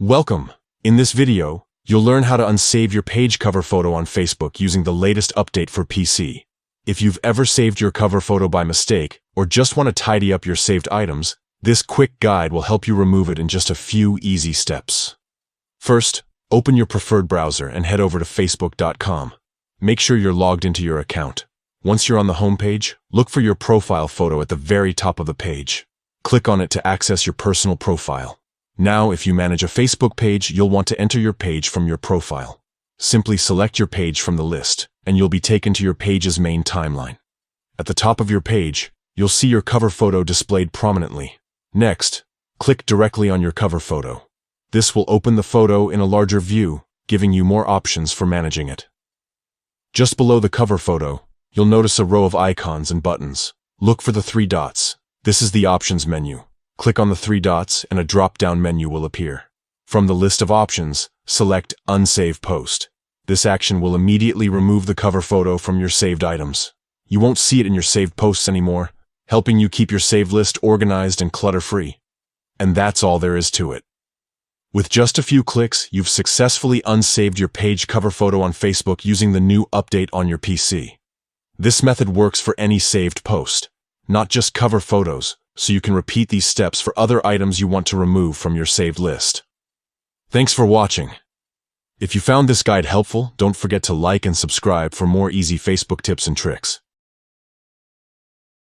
Welcome! In this video, you'll learn how to unsave your page cover photo on Facebook using the latest update for PC. If you've ever saved your cover photo by mistake, or just want to tidy up your saved items, this quick guide will help you remove it in just a few easy steps. First, open your preferred browser and head over to facebook.com. Make sure you're logged into your account. Once you're on the home page, look for your profile photo at the very top of the page. Click on it to access your personal profile. Now, if you manage a Facebook page, you'll want to enter your page from your profile. Simply select your page from the list, and you'll be taken to your page's main timeline. At the top of your page, you'll see your cover photo displayed prominently. Next, click directly on your cover photo. This will open the photo in a larger view, giving you more options for managing it. Just below the cover photo, you'll notice a row of icons and buttons. Look for the three dots. This is the options menu. Click on the three dots and a drop-down menu will appear. From the list of options, select Unsave Post. This action will immediately remove the cover photo from your saved items. You won't see it in your saved posts anymore, helping you keep your saved list organized and clutter-free. And that's all there is to it. With just a few clicks, you've successfully unsaved your page cover photo on Facebook using the new update on your PC. This method works for any saved post, not just cover photos, so you can repeat these steps for other items you want to remove from your saved list. Thanks for watching. If you found this guide helpful, don't forget to like and subscribe for more easy Facebook tips and tricks.